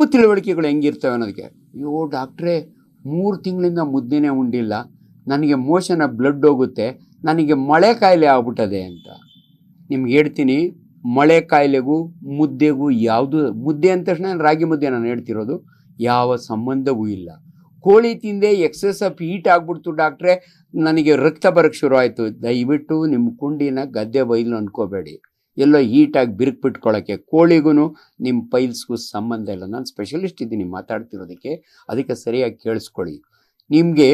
ತಪ್ಪು ತಿಳುವಳಿಕೆಗಳು ಹೆಂಗಿರ್ತವೆ ಅನ್ನೋದಕ್ಕೆ. ಅಯ್ಯೋ ಡಾಕ್ಟ್ರೇ 3 ತಿಂಗಳಿಂದ ಮುದ್ದೆನೇ ಉಂಡಿಲ್ಲ, ನನಗೆ ಮೋಷನ ಬ್ಲಡ್ ಹೋಗುತ್ತೆ, ನನಗೆ ಮಳೆ ಕಾಯಿಲೆ ಆಗ್ಬಿಟ್ಟದೆ ಅಂತ. ನಿಮ್ಗೆ ಹೇಳ್ತೀನಿ, ಮಳೆ ಕಾಯಿಲೆಗೂ ಮುದ್ದೆಗೂ ಯಾವುದು, ಮುದ್ದೆ ಅಂದ ತಕ್ಷಣ ರಾಗಿ ಮುದ್ದೆ ನಾನು ಹೇಳ್ತಿರೋದು, ಯಾವ ಸಂಬಂಧವೂ ಇಲ್ಲ. ಕೋಳಿ ತಿಂದೆ ಎಕ್ಸೆಸ್ ಆಫ್ ಹೀಟ್ ಆಗ್ಬಿಡ್ತು ಡಾಕ್ಟ್ರೇ, ನನಗೆ ರಕ್ತ ಬರೋಕ್ಕೆ ಶುರು ಆಯಿತು. ದಯವಿಟ್ಟು ನಿಮ್ಮ ಕುಂಡಿನ ಗದ್ದೆ ಬೈಲು ಅನ್ಕೋಬೇಡಿ, ಎಲ್ಲೋ ಹೀಟಾಗಿ ಬಿರುಕ್ಬಿಟ್ಕೊಳ್ಳೋಕ್ಕೆ. ಕೋಳಿಗೂ ನಿಮ್ಮ ಪೈಲ್ಸ್ಗೂ ಸಂಬಂಧ ಇಲ್ಲ. ನಾನು ಸ್ಪೆಷಲಿಸ್ಟ್ ಇದ್ದೀನಿ ಮಾತಾಡ್ತಿರೋದಕ್ಕೆ, ಅದಕ್ಕೆ ಸರಿಯಾಗಿ ಕೇಳಿಸ್ಕೊಳ್ಳಿ. ನಿಮಗೆ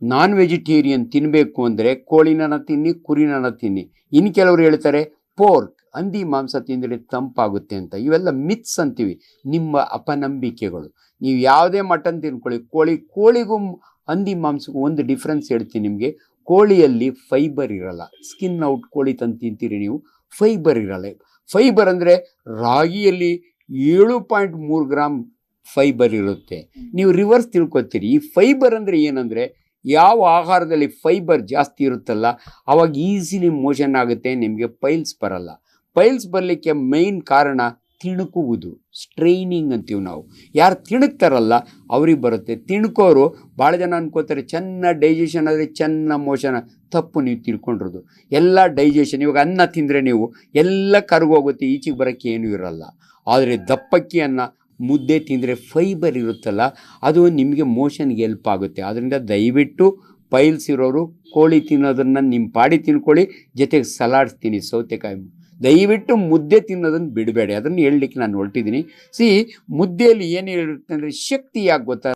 ನಾನ್ ವೆಜಿಟೇರಿಯನ್ ತಿನ್ನಬೇಕು ಅಂದರೆ ಕೋಳಿನ ತಿನ್ನಿ, ಕುರಿನ ತಿನ್ನಿ. ಇನ್ನು ಕೆಲವರು ಹೇಳ್ತಾರೆ ಪೋರ್ಕ್, ಹಂದಿ ಮಾಂಸ ತಿಂದರೆ ತಂಪಾಗುತ್ತೆ ಅಂತ. ಇವೆಲ್ಲ ಮಿತ್ಸ್ ಅಂತೀವಿ, ನಿಮ್ಮ ಅಪನಂಬಿಕೆಗಳು. ನೀವು ಯಾವುದೇ ಮಟನ್ ತಿನ್ಕೊಳ್ಳಿ, ಕೋಳಿಗೂ ಹಂದಿ ಮಾಂಸಕ್ಕೂ ಒಂದು ಡಿಫ್ರೆನ್ಸ್ ಹೇಳ್ತೀನಿ ನಿಮಗೆ. ಕೋಳಿಯಲ್ಲಿ ಫೈಬರ್ ಇರಲ್ಲ. ಸ್ಕಿನ್ ಔಟ್ ಕೋಳಿ ತಂದು ತಿಂತೀರಿ ನೀವು, ಫೈಬರ್ ಇರಲ್ಲ. ಫೈಬರ್ ಅಂದರೆ ರಾಗಿಯಲ್ಲಿ 7.3 ಗ್ರಾಮ್ ಫೈಬರ್ ಇರುತ್ತೆ. ನೀವು ರಿವರ್ಸ್ ತಿಳ್ಕೊತೀರಿ. ಈ ಫೈಬರ್ ಅಂದರೆ ಏನಂದರೆ, ಯಾವ ಆಹಾರದಲ್ಲಿ ಫೈಬರ್ ಜಾಸ್ತಿ ಇರುತ್ತಲ್ಲ ಆವಾಗ ಈಸಿಲಿ ಮೋಷನ್ ಆಗುತ್ತೆ, ನಿಮಗೆ ಪೈಲ್ಸ್ ಬರಲ್ಲ. ಪೈಲ್ಸ್ ಬರಲಿಕ್ಕೆ ಮೈನ್ ಕಾರಣ ತಿಣುಕುವುದು, ಸ್ಟ್ರೈನಿಂಗ್ ಅಂತೀವಿ ನಾವು. ಯಾರು ತಿಣುಕ್ತಾರಲ್ಲ ಅವ್ರಿಗೆ ಬರುತ್ತೆ. ತಿಣ್ಕೋರು ಭಾಳ ಜನ ಅನ್ಕೋತಾರೆ ಚೆನ್ನಾಗಿ ಡೈಜೆಷನ್ ಆದರೆ ಚೆನ್ನಾಗಿ ಮೋಷನ್. ತಪ್ಪು ನೀವು ತಿಳ್ಕೊಂಡಿರೋದು. ಎಲ್ಲ ಡೈಜೆಷನ್, ಇವಾಗ ಅನ್ನ ತಿಂದರೆ ನೀವು ಎಲ್ಲ ಕರಗೋಗುತ್ತೆ, ಈಚೆಗೆ ಬರೋಕ್ಕೆ ಏನೂ ಇರಲ್ಲ. ಆದರೆ ದಪ್ಪಕ್ಕಿ ಅನ್ನ ಮುದ್ದೆ ತಿಂದರೆ ಫೈಬರ್ ಇರುತ್ತಲ್ಲ, ಅದು ನಿಮಗೆ ಮೋಷನ್ಗೆ ಹೆಲ್ಪ್ ಆಗುತ್ತೆ. ಆದ್ದರಿಂದ ದಯವಿಟ್ಟು ಪೈಲ್ಸ್ ಇರೋರು ಕೋಳಿ ತಿನ್ನೋದನ್ನು ನಿಮ್ಮ ಪಾಡಿ ತಿನ್ಕೊಳ್ಳಿ, ಜೊತೆಗೆ ಸಲಾಡ್ಸ್ ತಿನ್ನಿ, ಸೌತೆಕಾಯಿ. ದಯವಿಟ್ಟು ಮುದ್ದೆ ತಿನ್ನೋದನ್ನು ಬಿಡಬೇಡಿ. ಅದನ್ನು ಹೇಳಲಿಕ್ಕೆ ನಾನು ಹೊರಟಿದ್ದೀನಿ. ಮುದ್ದೆಯಲ್ಲಿ ಏನು ಇರುತ್ತೆ ಅಂದರೆ ಶಕ್ತಿ ಯಾಕೆ ಗೊತ್ತಾ?